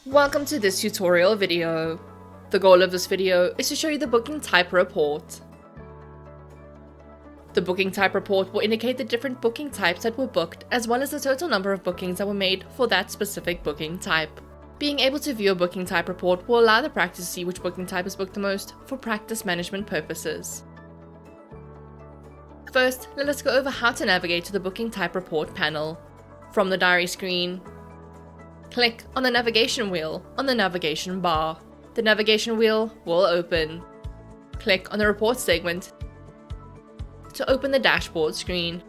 Welcome to this tutorial video. The goal of this video is to show you the booking type report. The booking type report will indicate the different booking types that were booked, as well as the total number of bookings that were made for that specific booking type. Being able to view a booking type report will allow the practice to see which booking type is booked the most for practice management purposes. First, let us go over how to navigate to the booking type report panel. From the diary screen, click on the navigation wheel on the navigation bar. The navigation wheel will open. Click on the report segment to open the dashboard screen.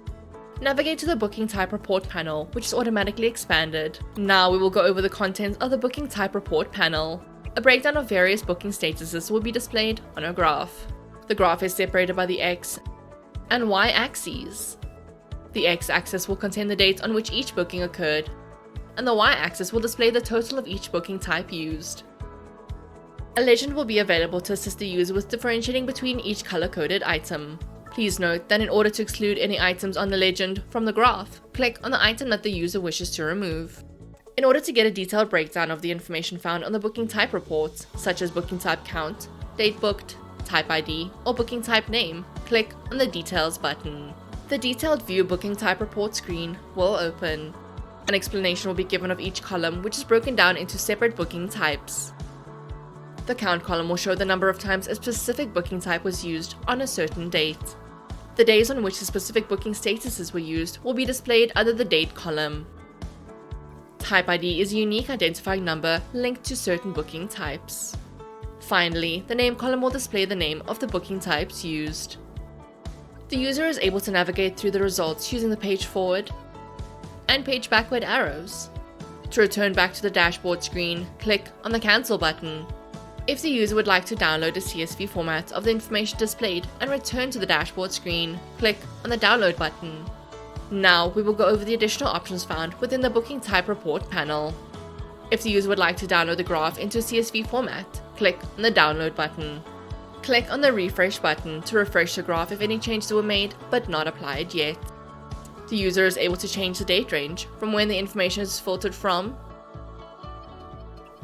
Navigate to the booking type report panel, which is automatically expanded. Now we will go over the contents of the booking type report panel. A breakdown of various booking statuses will be displayed on a graph. The graph is separated by the X and Y axes. The X axis will contain the date on which each booking occurred, and the Y-axis will display the total of each booking type used. A legend will be available to assist the user with differentiating between each color-coded item. Please note that in order to exclude any items on the legend from the graph, click on the item that the user wishes to remove. In order to get a detailed breakdown of the information found on the booking type reports, such as booking type count, date booked, type ID, or booking type name, click on the Details button. The Detailed View Booking Type Report screen will open. An explanation will be given of each column, which is broken down into separate booking types. The count column will show the number of times a specific booking type was used on a certain date. The days on which the specific booking statuses were used will be displayed under the date column. Type ID is a unique identifying number linked to certain booking types. Finally, the name column will display the name of the booking types used. The user is able to navigate through the results using the page forward and page backward arrows. To return back to the dashboard screen, click on the Cancel button. If the user would like to download a CSV format of the information displayed and return to the dashboard screen, click on the Download button. Now we will go over the additional options found within the Booking Type Report panel. If the user would like to download the graph into a CSV format, click on the Download button. Click on the Refresh button to refresh the graph if any changes were made but not applied yet. The user is able to change the date range from when the information is filtered from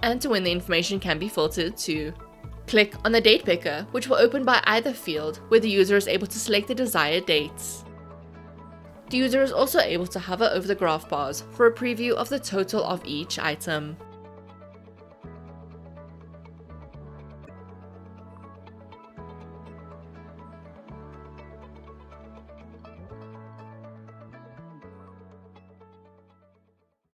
and to when the information can be filtered to. Click on the Date Picker, which will open by either field, where the user is able to select the desired dates. The user is also able to hover over the graph bars for a preview of the total of each item.